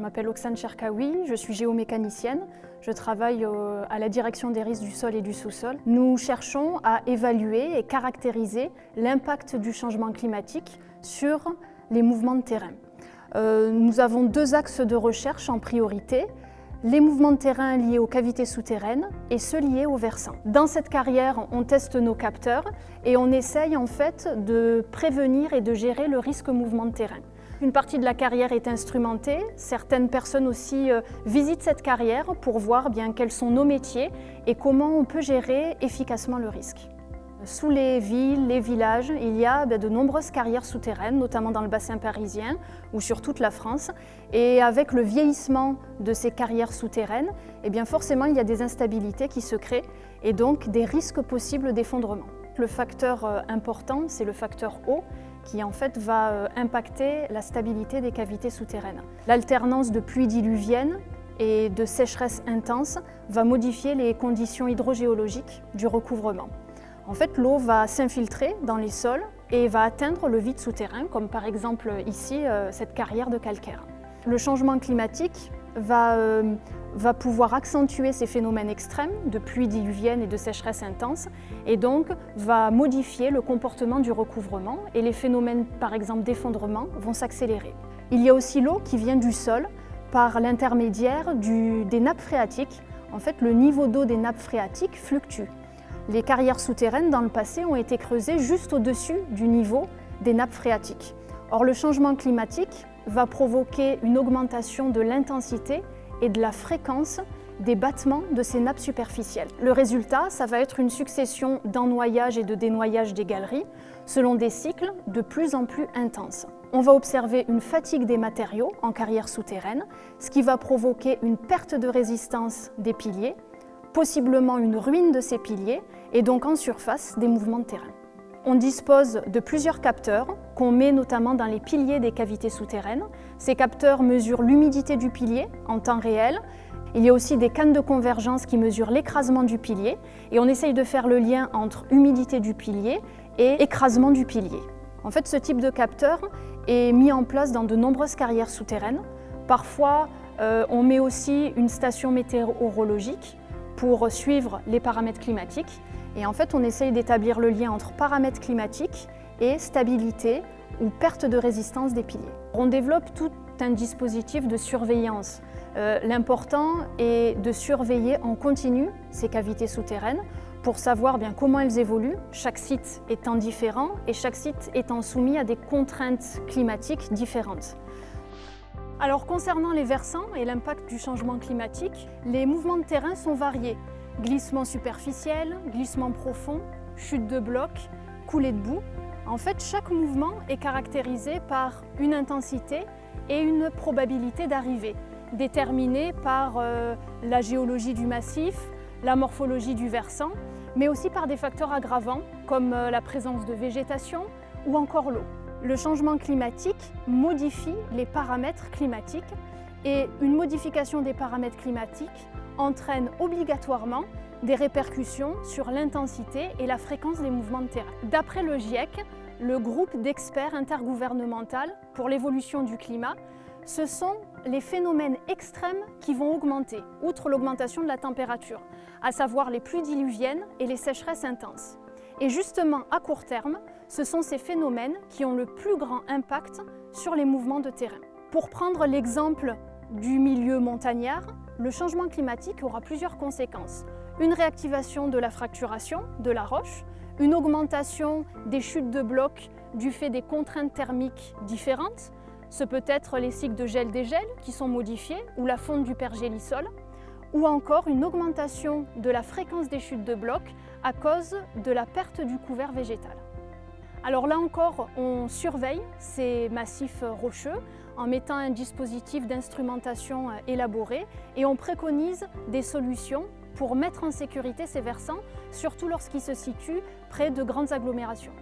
m'appelle Oksane Cherkaoui, je suis géomécanicienne. Je travaille à la direction des risques du sol et du sous-sol. Nous cherchons à évaluer et caractériser l'impact du changement climatique sur les mouvements de terrain. Nous avons deux axes de recherche en priorité. Les mouvements de terrain liés aux cavités souterraines et ceux liés aux versants. Dans cette carrière, on teste nos capteurs et on essaye en fait de prévenir et de gérer le risque mouvement de terrain. Une partie de la carrière est instrumentée. Certaines personnes aussi visitent cette carrière pour voir bien quels sont nos métiers et comment on peut gérer efficacement le risque. Sous les villes, les villages, il y a de nombreuses carrières souterraines, notamment dans le bassin parisien ou sur toute la France. Et avec le vieillissement de ces carrières souterraines, forcément il y a des instabilités qui se créent et donc des risques possibles d'effondrement. Le facteur important, c'est le facteur eau qui en fait va impacter la stabilité des cavités souterraines. L'alternance de pluies diluviennes et de sécheresse intense va modifier les conditions hydrogéologiques du recouvrement. En fait, l'eau va s'infiltrer dans les sols et va atteindre le vide souterrain, comme par exemple ici, cette carrière de calcaire. Le changement climatique va pouvoir accentuer ces phénomènes extrêmes de pluies diluviennes et de sécheresse intense et donc va modifier le comportement du recouvrement et les phénomènes par exemple d'effondrement vont s'accélérer. Il y a aussi l'eau qui vient du sol par l'intermédiaire des nappes phréatiques. En fait, le niveau d'eau des nappes phréatiques fluctue. Les carrières souterraines dans le passé ont été creusées juste au-dessus du niveau des nappes phréatiques. Or, le changement climatique va provoquer une augmentation de l'intensité et de la fréquence des battements de ces nappes superficielles. Le résultat, ça va être une succession d'ennoyages et de dénoyages des galeries selon des cycles de plus en plus intenses. On va observer une fatigue des matériaux en carrière souterraine, ce qui va provoquer une perte de résistance des piliers, possiblement une ruine de ces piliers et donc en surface des mouvements de terrain. On dispose de plusieurs capteurs qu'on met notamment dans les piliers des cavités souterraines. Ces capteurs mesurent l'humidité du pilier en temps réel. Il y a aussi des cannes de convergence qui mesurent l'écrasement du pilier et on essaye de faire le lien entre humidité du pilier et écrasement du pilier. En fait, ce type de capteur est mis en place dans de nombreuses carrières souterraines. Parfois, on met aussi une station météorologique pour suivre les paramètres climatiques. Et en fait, on essaye d'établir le lien entre paramètres climatiques et stabilité ou perte de résistance des piliers. On développe tout un dispositif de surveillance. L'important est de surveiller en continu ces cavités souterraines pour savoir bien comment elles évoluent, chaque site étant différent et chaque site étant soumis à des contraintes climatiques différentes. Alors concernant les versants et l'impact du changement climatique, les mouvements de terrain sont variés. Glissement superficiel, glissement profond, chute de blocs, coulée de boue. En fait, chaque mouvement est caractérisé par une intensité et une probabilité d'arrivée, déterminée par la géologie du massif, la morphologie du versant, mais aussi par des facteurs aggravants comme la présence de végétation ou encore l'eau. Le changement climatique modifie les paramètres climatiques et une modification des paramètres climatiques entraîne obligatoirement des répercussions sur l'intensité et la fréquence des mouvements de terrain. D'après le GIEC, le groupe d'experts intergouvernemental pour l'évolution du climat, ce sont les phénomènes extrêmes qui vont augmenter, outre l'augmentation de la température, à savoir les pluies diluviennes et les sécheresses intenses. Et justement, à court terme, ce sont ces phénomènes qui ont le plus grand impact sur les mouvements de terrain. Pour prendre l'exemple du milieu montagnard, le changement climatique aura plusieurs conséquences. Une réactivation de la fracturation de la roche, une augmentation des chutes de blocs du fait des contraintes thermiques différentes. Ce peut être les cycles de gel-dégel qui sont modifiés ou la fonte du pergélisol, ou encore une augmentation de la fréquence des chutes de blocs à cause de la perte du couvert végétal. Alors là encore, on surveille ces massifs rocheux en mettant un dispositif d'instrumentation élaboré et on préconise des solutions pour mettre en sécurité ces versants, surtout lorsqu'ils se situent près de grandes agglomérations.